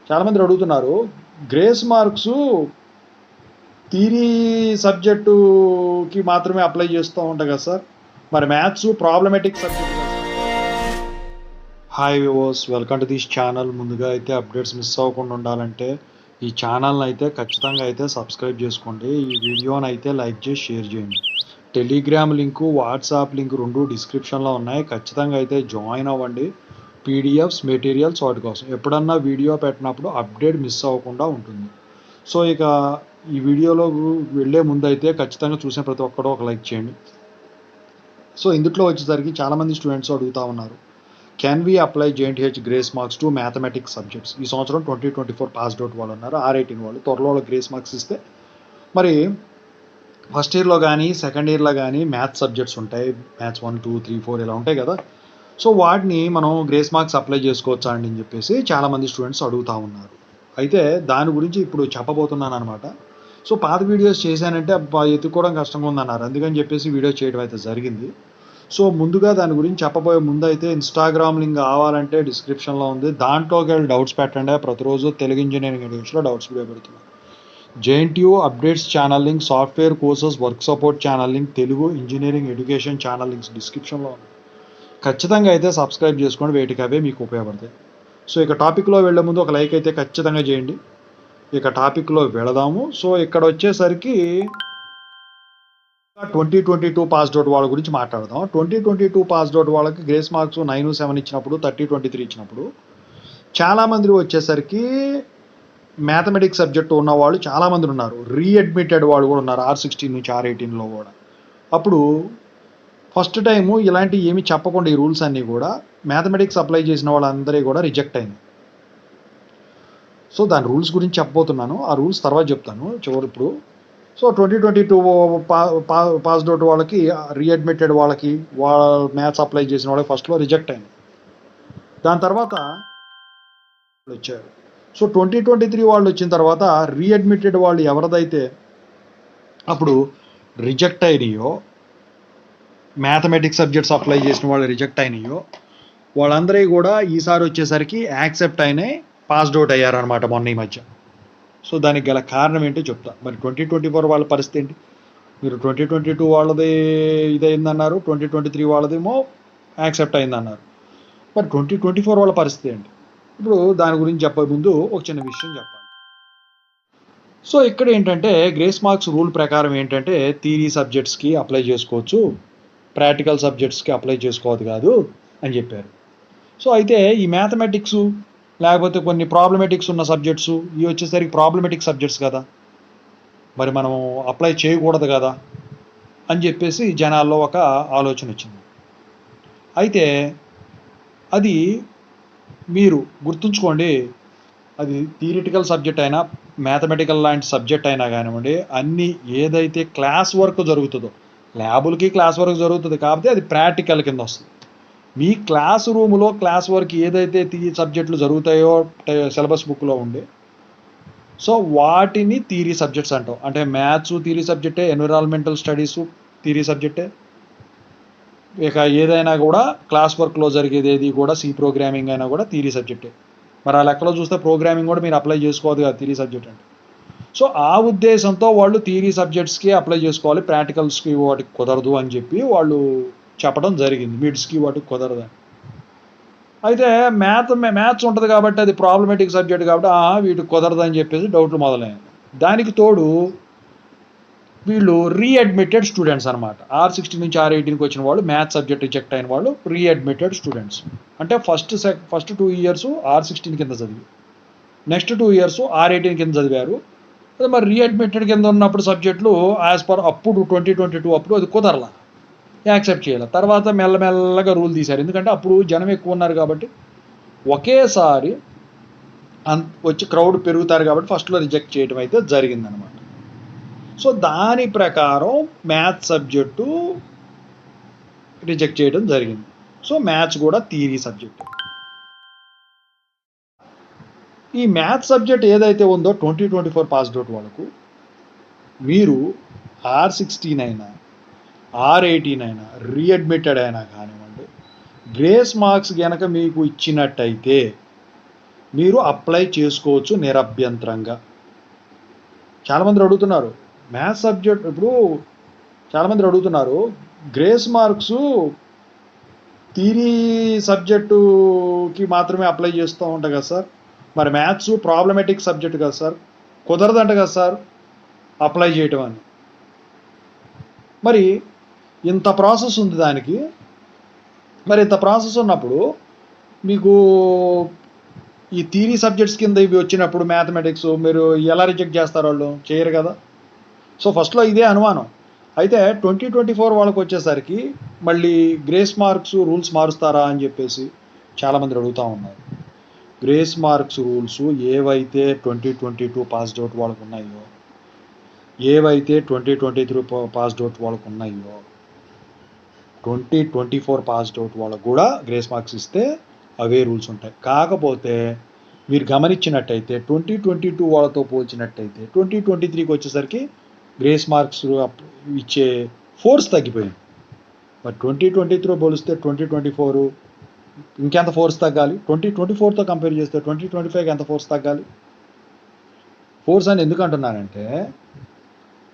చాలామంది అడుగుతున్నారు, grace marks theory సబ్జెక్టుకి మాత్రమే అప్లై చేస్తూ ఉంటాయి కదా సార్, మరి మ్యాథ్స్ ప్రాబ్లమేటిక్ సబ్జెక్ట్ కదా sir. Hi viewers, welcome to this channel. ముందుగా అయితే అప్డేట్స్ మిస్ అవ్వకుండా ఉండాలంటే ఈ ఛానల్ని అయితే ఖచ్చితంగా అయితే సబ్స్క్రైబ్ చేసుకోండి. ఈ వీడియోని అయితే లైక్ చేసి షేర్ చేయండి. టెలిగ్రామ్ లింకు, వాట్సాప్ లింక్ రెండు డిస్క్రిప్షన్లో ఉన్నాయి. ఖచ్చితంగా అయితే జాయిన్ అవ్వండి. పీడిఎఫ్స్, మెటీరియల్స్ వాటి కోసం ఎప్పుడన్నా వీడియో పెట్టినప్పుడు అప్డేట్ మిస్ అవ్వకుండా ఉంటుంది. సో ఇక ఈ వీడియోలో వెళ్ళే ముందు అయితే ఖచ్చితంగా చూసిన ప్రతి ఒక్కరు ఒక లైక్ చేయండి. సో ఇందులో వచ్చేసరికి చాలామంది స్టూడెంట్స్ అడుగుతూ ఉన్నారు, can we apply JNTH grace marks to mathematics subjects. ఈ సంవత్సరం 2024 పాస్డ్ అవుట్ వాళ్ళు ఉన్నారు, R18 వాళ్ళు. త్వరలో గ్రేస్ మార్క్స్ ఇస్తే మరి ఫస్ట్ ఇయర్లో కానీ సెకండ్ ఇయర్లో కానీ మ్యాథ్స్ సబ్జెక్ట్స్ ఉంటాయి, మ్యాథ్స్ 1, 2, 3, 4 ఇలా ఉంటాయి కదా. సో వాటిని మనం గ్రేస్ మార్క్స్ అప్లై చేసుకోవచ్చా అండి అని చెప్పేసి చాలామంది స్టూడెంట్స్ అడుగుతూ ఉన్నారు. అయితే దాని గురించి ఇప్పుడు చెప్పబోతున్నాను అనమాట. సో పాత వీడియోస్ చేశానంటే ఎత్తుకోవడం కష్టంగా ఉందన్నారు, అందుకని చెప్పేసి వీడియో చేయడం అయితే జరిగింది. సో ముందుగా దాని గురించి చెప్పబోయే ముందు అయితే ఇన్స్టాగ్రామ్ లింక్ కావాలంటే డిస్క్రిప్షన్లో ఉంది, దాంట్లోకి వెళ్ళి డౌట్స్ పెట్టండి. ప్రతిరోజు తెలుగు ఇంజనీరింగ్ ఎడ్యుకేషన్లో డౌట్స్ వీడియో పెడుతున్నాను. JNTU updates channel link, software courses work support channel link, Telugu engineering education channel links డిస్క్రిప్షన్లో ఉంది. ఖచ్చితంగా అయితే సబ్స్క్రైబ్ చేసుకోండి, వేటికి అవే మీకు ఉపయోగపడతాయి. సో ఇక టాపిక్లో వెళ్ళే ముందు ఒక లైక్ అయితే ఖచ్చితంగా చేయండి. ఇక టాపిక్లో వెళదాము. సో ఇక్కడ వచ్చేసరికి 2022 పాస్డ్ అవుట్ వాళ్ళ గురించి మాట్లాడదాం. 2022 పాస్డ్ అవుట్ వాళ్ళకి గ్రేస్ మార్క్స్ 9, 7 ఇచ్చినప్పుడు, 30, 23 ఇచ్చినప్పుడు చాలామంది వచ్చేసరికి మ్యాథమెటిక్స్ సబ్జెక్ట్ ఉన్న వాళ్ళు చాలామంది ఉన్నారు. రీఅడ్మిటెడ్ వాళ్ళు కూడా ఉన్నారు, R16 నుంచి R18లో కూడా. అప్పుడు ఫస్ట్ టైము ఇలాంటి ఏమి చెప్పకుండా ఈ రూల్స్ అన్నీ కూడా మ్యాథమెటిక్స్ అప్లై చేసిన వాళ్ళందరూ కూడా రిజెక్ట్ అయింది. సో దాని రూల్స్ గురించి చెప్పబోతున్నాను, ఆ రూల్స్ తర్వాత చెప్తాను చివరి. ఇప్పుడు సో 2022 పాస్డ్ అవుట్ వాళ్ళకి, రీఅడ్మిటెడ్ వాళ్ళకి, వాళ్ళ మ్యాథ్స్ అప్లై చేసిన వాళ్ళకి ఫస్ట్లో రిజెక్ట్ అయింది. దాని తర్వాత వచ్చారు. సో 2023 వాళ్ళు వచ్చిన తర్వాత రీఅడ్మిటెడ్ వాళ్ళు ఎవరిదైతే అప్పుడు రిజెక్ట్ అయినాయో, మ్యాథమెటిక్స్ సబ్జెక్ట్స్ అప్లై చేసిన వాళ్ళు రిజెక్ట్ అయినాయో, వాళ్ళందరూ కూడా ఈసారి వచ్చేసరికి యాక్సెప్ట్ అయినాయి, పాస్డ్ అవుట్ అయ్యారనమాట మొన్న ఈ మధ్య. సో దానికి గల కారణం ఏంటో చెప్తా. మరి 2024 వాళ్ళ పరిస్థితి ఏంటి? మీరు 2022 వాళ్ళది ఇదైందన్నారు, 2023 వాళ్ళదేమో యాక్సెప్ట్ అయిందన్నారు. మరి 2024 వాళ్ళ పరిస్థితి ఏంటి? ఇప్పుడు దాని గురించి చెప్పే ముందు ఒక చిన్న విషయం చెప్పాలి. సో ఇక్కడ ఏంటంటే గ్రేస్ మార్క్స్ రూల్ ప్రకారం ఏంటంటే థియరీ సబ్జెక్ట్స్కి అప్లై చేసుకోవచ్చు, ప్రాక్టికల్ సబ్జెక్ట్స్కి అప్లై చేసుకోవద్దు కాదు అని చెప్పారు. సో అయితే ఈ మ్యాథమెటిక్స్ లేకపోతే కొన్ని ప్రాబ్లమేటిక్స్ ఉన్న సబ్జెక్ట్స్ ఇవి వచ్చేసరికి ప్రాబ్లమేటిక్ సబ్జెక్ట్స్ కదా, మరి మనం అప్లై చేయకూడదు కదా అని చెప్పేసి జనాల్లో ఒక ఆలోచన వచ్చింది. అయితే అది మీరు గుర్తుంచుకోండి, అది థియరిటికల్ సబ్జెక్ట్ అయినా మ్యాథమెటికల్ లాంటి సబ్జెక్ట్ అయినా కానివ్వండి, అన్నీ ఏదైతే క్లాస్ వర్క్ జరుగుతుందో, ల్యాబులకి క్లాస్ వర్క్ జరుగుతుంది కాబట్టి అది ప్రాక్టికల్ కింద వస్తుంది. మీ క్లాస్ రూమ్లో క్లాస్ వర్క్ ఏదైతే సబ్జెక్టులు జరుగుతాయో సిలబస్ బుక్లో ఉండే, సో వాటిని థియరీ సబ్జెక్ట్స్ అంటాం. అంటే మ్యాథ్స్ థియరీ సబ్జెక్టే, ఎన్విరాన్మెంటల్ స్టడీస్ థియరీ సబ్జెక్టే, ఇక ఏదైనా కూడా క్లాస్ వర్క్లో జరిగేది ఏది కూడా సి ప్రోగ్రామింగ్ అయినా కూడా థియరీ సబ్జెక్టే. మరి ఆ లెక్కలో చూస్తే ప్రోగ్రామింగ్ కూడా మీరు అప్లై చేసుకోవద్దు కదా థియరీ సబ్జెక్ట్ అంటే. సో ఆ ఉద్దేశంతో వాళ్ళు థియరీ సబ్జెక్ట్స్కి అప్లై చేసుకోవాలి, ప్రాక్టికల్స్కి వాటికి కుదరదు అని చెప్పి వాళ్ళు చెప్పడం జరిగింది, మిడ్స్కి వాటికి కుదరదని. అయితే మ్యాథ్స్ ఉంటుంది కాబట్టి అది ప్రాబ్లమేటిక్ సబ్జెక్ట్ కాబట్టి వీటికి కుదరదు అని చెప్పేసి డౌట్లు మొదలయ్యాయి. దానికి తోడు వీళ్ళు రీఅడ్మిటెడ్ స్టూడెంట్స్ అనమాట. R16 నుంచి R18కి వచ్చిన వాళ్ళు, మ్యాథ్స్ సబ్జెక్ట్ రిజెక్ట్ అయిన వాళ్ళు రీఅడ్మిటెడ్ స్టూడెంట్స్. అంటే ఫస్ట్ 2 ఇయర్స్ R16 కింద చదివి, నెక్స్ట్ 2 ఇయర్స్ R18 కింద చదివారు. అదే మరి రీఅడ్మిటెడ్ కింద ఉన్నప్పుడు సబ్జెక్టులు యాజ్ పర్ అప్పుడు 2022 అప్పుడు అది కుదరలా, యాక్సెప్ట్ చేయాలి. తర్వాత మెల్లమెల్లగా రూల్ తీశారు, ఎందుకంటే అప్పుడు జనం ఎక్కువ ఉన్నారు కాబట్టి ఒకేసారి వచ్చి క్రౌడ్ పెరుగుతారు కాబట్టి ఫస్ట్లో రిజెక్ట్ చేయడం అయితే జరిగిందనమాట. సో దాని ప్రకారం మ్యాథ్స్ సబ్జెక్టు రిజెక్ట్ చేయడం జరిగింది. సో మ్యాథ్స్ కూడా థియరీ సబ్జెక్ట్. ఈ మ్యాథ్స్ సబ్జెక్ట్ ఏదైతే ఉందో 2024 పాస్డ్ అవుట్ వాళ్ళకు మీరు R16 అయినా R18 అయినా రీఅడ్మిటెడ్ అయినా కానివ్వండి, గ్రేస్ మార్క్స్ కనుక మీకు ఇచ్చినట్టయితే మీరు అప్లై చేసుకోవచ్చు నిరభ్యంతరంగా. చాలామంది అడుగుతున్నారు మ్యాథ్స్ సబ్జెక్ట్, ఇప్పుడు చాలామంది అడుగుతున్నారు గ్రేస్ మార్క్స్ థియరీ సబ్జెక్టుకి మాత్రమే అప్లై చేస్తూ ఉంటాయి కదా సార్, మరి మ్యాథ్స్ ప్రాబ్లమేటిక్ సబ్జెక్ట్ కదా సార్, కుదరదంట కదా సార్ అప్లై చేయటం అని. మరి ఇంత ప్రాసెస్ ఉంది దానికి. మరి ఇంత ప్రాసెస్ ఉన్నప్పుడు మీకు ఈ థియరీ సబ్జెక్ట్స్ కింద ఇవి వచ్చినప్పుడు మ్యాథమెటిక్స్ మీరు ఎలా రిజెక్ట్ చేస్తారు? వాళ్ళు చేయరు కదా. సో ఫస్ట్లో ఇదే అనుమానం. అయితే 2024 వాళ్ళకి వచ్చేసరికి మళ్ళీ గ్రేస్ మార్క్స్ రూల్స్ మారుస్తారా అని చెప్పేసి చాలామంది అడుగుతూ ఉన్నారు. గ్రేస్ మార్క్స్ రూల్స్ ఏవైతే 2022 పాస్డ్ అవుట్ వాళ్ళకు ఉన్నాయో, ఏవైతే 2023 పాస్డ్ అవుట్ వాళ్ళకు ఉన్నాయో, 2024 పాస్డ్ అవుట్ వాళ్ళకు కూడా గ్రేస్ మార్క్స్ ఇస్తే అవే రూల్స్ ఉంటాయి. కాకపోతే మీరు గమనించినట్టయితే 2022 వాళ్ళతో పోల్చినట్టయితే 2023కి వచ్చేసరికి గ్రేస్ మార్క్స్ ఇచ్చే ఫోర్స్ తగ్గిపోయింది. మరి 2023 పోలిస్తే 2024 ఇంకెంత ఫోర్స్ తగ్గాలి? 2024తో కంపేర్ చేస్తే 2025కి ఎంత ఫోర్స్ తగ్గాలి? ఫోర్స్ అని ఎందుకు అంటున్నానంటే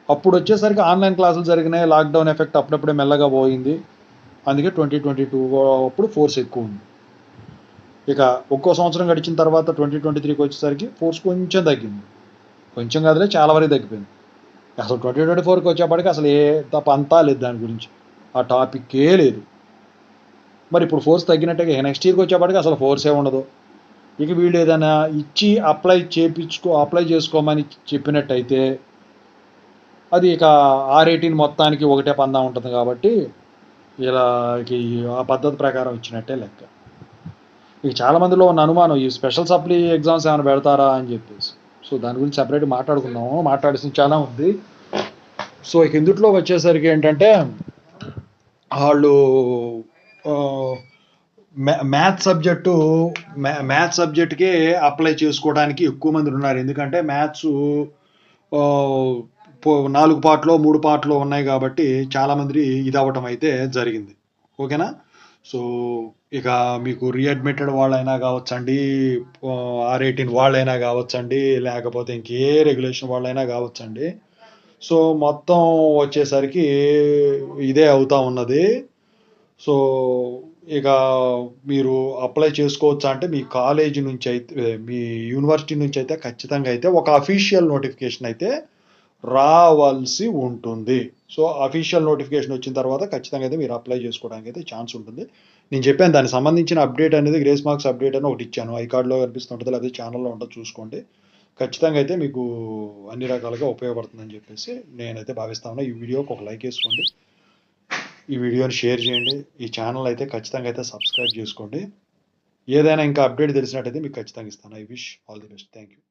అప్పుడు వచ్చేసరికి ఆన్లైన్ క్లాసులు జరిగినాయి, లాక్డౌన్ ఎఫెక్ట్ అప్పుడప్పుడే మెల్లగా పోయింది, అందుకే 2022 అప్పుడు ఫోర్స్ ఎక్కువ ఉంది. ఇక ఒక్కో సంవత్సరం గడిచిన తర్వాత 2023కి వచ్చేసరికి ఫోర్స్ కొంచెం తగ్గింది, కొంచెం కాదులే చాలా వరకు తగ్గిపోయింది. అసలు 2024కి వచ్చేప్పటికి అసలు ఏ తప్ప అంతా లేదు, దాని గురించి ఆ టాపిక్కే లేదు. మరి ఇప్పుడు ఫోర్స్ తగ్గినట్టుగా నెక్స్ట్ ఇయర్కి వచ్చేప్పటికి అసలు ఫోర్సే ఉండదు. ఇక వీళ్ళు ఏదైనా ఇచ్చి అప్లై చేసుకోమని చెప్పినట్టయితే అది ఇక R18 మొత్తానికి ఒకటే పందా ఉంటుంది కాబట్టి ఇలా ఆ పద్ధతి ప్రకారం ఇచ్చినట్టే లెక్క. ఇక చాలామందిలో ఉన్న అనుమానం ఈ స్పెషల్ సప్లీ ఎగ్జామ్స్ ఏమైనా పెడతారా అని చెప్పేసి. సో దాని గురించి సపరేట్ మాట్లాడుకున్నాము, మాట్లాడాల్సింది చాలా ఉంది. సో ఇక ఇందుట్లో వచ్చేసరికి ఏంటంటే వాళ్ళు మ్యాథ్స్ సబ్జెక్టుకే అప్లై చేసుకోవడానికి ఎక్కువ మంది ఉన్నారు. ఎందుకంటే మ్యాథ్స్ 4 పార్ట్లో 3 పార్ట్లో ఉన్నాయి కాబట్టి చాలామంది ఇది అవ్వటం అయితే జరిగింది. ఓకేనా. సో ఇక మీకు రీఅడ్మిటెడ్ వాళ్ళైనా కావచ్చండి, R18 వాళ్ళైనా కావచ్చండి, లేకపోతే ఇంకే రెగ్యులేషన్ వాళ్ళైనా కావచ్చండి. సో మొత్తం వచ్చేసరికి ఇదే అవుతా ఉన్నది. సో ఇక మీరు అప్లై చేసుకోవచ్చా అంటే మీ కాలేజీ నుంచి అయితే, మీ యూనివర్సిటీ నుంచి అయితే ఖచ్చితంగా అయితే ఒక అఫీషియల్ నోటిఫికేషన్ అయితే రావాల్సి ఉంటుంది. సో అఫీషియల్ నోటిఫికేషన్ వచ్చిన తర్వాత ఖచ్చితంగా అయితే మీరు అప్లై చేసుకోవడానికి అయితే ఛాన్స్ ఉంటుంది. నేను చెప్పాను దానికి సంబంధించిన అప్డేట్ అనేది గ్రేస్ మార్క్స్ అప్డేట్ అని ఒకటి ఇచ్చాను, ఐకార్డ్లో కనిపిస్తుంటుంది, లేదా ఛానల్లో ఉంటుంది, చూసుకోండి. ఖచ్చితంగా అయితే మీకు అన్ని రకాలుగా ఉపయోగపడుతుందని చెప్పేసి నేనైతే భావిస్తాను. ఈ వీడియోకి ఒక లైక్ వేసుకోండి, ఈ వీడియోని షేర్ చేయండి, ఈ ఛానల్ అయితే ఖచ్చితంగా అయితే సబ్స్క్రైబ్ చేసుకోండి. ఏదైనా ఇంకా అప్డేట్ తెలిసినట్టయితే మీకు ఖచ్చితంగా ఇస్తాను. I wish all the best. Thank you.